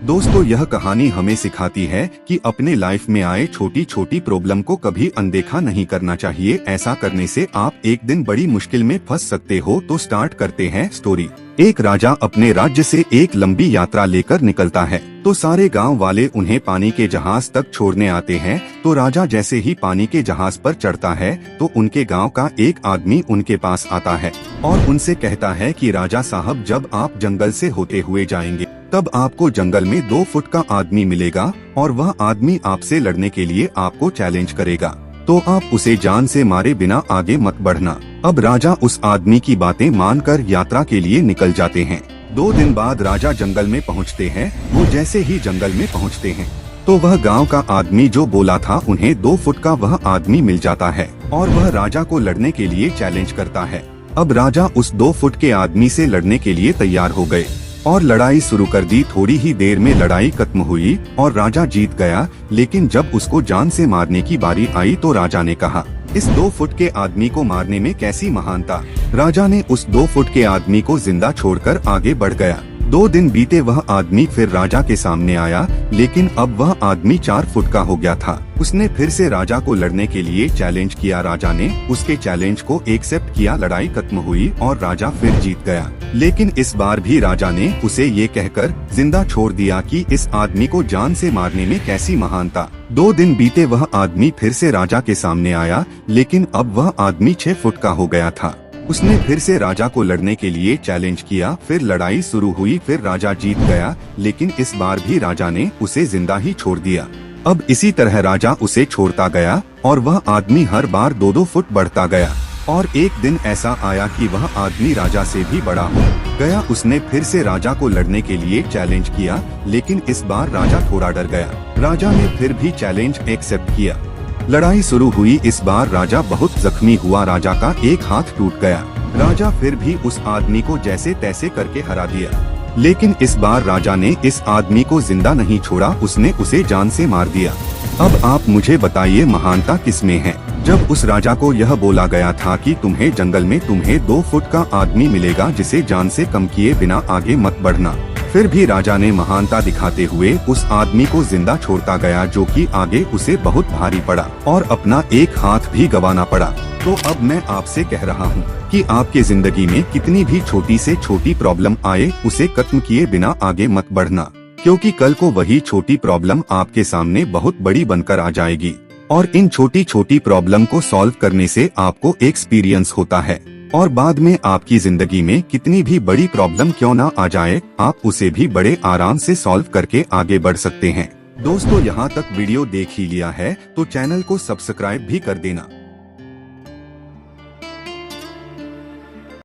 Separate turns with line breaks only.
दोस्तों, यह कहानी हमें सिखाती है कि अपने लाइफ में आए छोटी छोटी प्रॉब्लम को कभी अनदेखा नहीं करना चाहिए। ऐसा करने से आप एक दिन बड़ी मुश्किल में फंस सकते हो। तो स्टार्ट करते हैं स्टोरी। एक राजा अपने राज्य से एक लंबी यात्रा लेकर निकलता है, तो सारे गांव वाले उन्हें पानी के जहाज तक छोड़ने आते हैं। तो राजा जैसे ही पानी के जहाज पर चढ़ता है तो उनके गांव का एक आदमी उनके पास आता है और उनसे कहता है कि राजा साहब, जब आप जंगल से होते हुए जाएंगे तब आपको जंगल में 2 फुट का आदमी मिलेगा और वह आदमी आपसे लड़ने के लिए आपको चैलेंज करेगा, तो आप उसे जान से मारे बिना आगे मत बढ़ना। अब राजा उस आदमी की बातें मानकर यात्रा के लिए निकल जाते हैं। 2 दिन बाद राजा जंगल में पहुंचते हैं। वो जैसे ही जंगल में पहुंचते हैं तो वह गांव का आदमी जो बोला था उन्हें 2 फुट का वह आदमी मिल जाता है और वह राजा को लड़ने के लिए चैलेंज करता है। अब राजा उस 2 फुट के आदमी से लड़ने के लिए तैयार हो गए और लड़ाई शुरू कर दी। थोड़ी ही देर में लड़ाई खत्म हुई और राजा जीत गया। लेकिन जब उसको जान से मारने की बारी आई तो राजा ने कहा, इस 2 फुट के आदमी को मारने में कैसी महानता। राजा ने उस 2 फुट के आदमी को जिंदा छोड़कर आगे बढ़ गया। 2 दिन बीते, वह आदमी फिर राजा के सामने आया, लेकिन अब वह आदमी 4 फुट का हो गया था। उसने फिर से राजा को लड़ने के लिए चैलेंज किया। राजा ने उसके चैलेंज को एक्सेप्ट किया। लड़ाई खत्म हुई और राजा फिर जीत गया। लेकिन इस बार भी राजा ने उसे ये कहकर जिंदा छोड़ दिया कि इस आदमी को जान से मारने में कैसी महानता। 2 दिन बीते, वह आदमी फिर से राजा के सामने आया, लेकिन अब वह आदमी 6 फुट का हो गया था। उसने फिर से राजा को लड़ने के लिए चैलेंज किया। फिर लड़ाई शुरू हुई। फिर राजा जीत गया, लेकिन इस बार भी राजा ने उसे जिंदा ही छोड़ दिया। अब इसी तरह राजा उसे छोड़ता गया और वह आदमी हर बार 2-2 फुट बढ़ता गया। और एक दिन ऐसा आया कि वह आदमी राजा से भी बड़ा हो गया। उसने फिर से राजा को लड़ने के लिए चैलेंज किया, लेकिन इस बार राजा थोड़ा डर गया। राजा ने फिर भी चैलेंज एक्सेप्ट किया। लड़ाई शुरू हुई। इस बार राजा बहुत जख्मी हुआ। राजा का एक हाथ टूट गया। राजा फिर भी उस आदमी को जैसे तैसे करके हरा दिया, लेकिन इस बार राजा ने इस आदमी को जिंदा नहीं छोड़ा। उसने उसे जान से मार दिया। अब आप मुझे बताइए, महानता किसमें है। जब उस राजा को यह बोला गया था कि तुम्हें जंगल में 2 फुट का आदमी मिलेगा जिसे जान से कम किए बिना आगे मत बढ़ना, फिर भी राजा ने महानता दिखाते हुए उस आदमी को जिंदा छोड़ता गया, जो कि आगे उसे बहुत भारी पड़ा और अपना एक हाथ भी गंवाना पड़ा। तो अब मैं आपसे कह रहा हूँ कि आपके जिंदगी में कितनी भी छोटी से छोटी प्रॉब्लम आए, उसे खत्म किए बिना आगे मत बढ़ना, क्योंकि कल को वही छोटी प्रॉब्लम आपके सामने बहुत बड़ी बनकर आ जाएगी। और इन छोटी छोटी प्रॉब्लम को सॉल्व करने से आपको एक्सपीरियंस होता है और बाद में आपकी जिंदगी में कितनी भी बड़ी प्रॉब्लम क्यों ना आ जाए, आप उसे भी बड़े आराम से सॉल्व करके आगे बढ़ सकते हैं। दोस्तों, यहाँ तक वीडियो देख ही लिया है तो चैनल को सब्सक्राइब भी कर देना।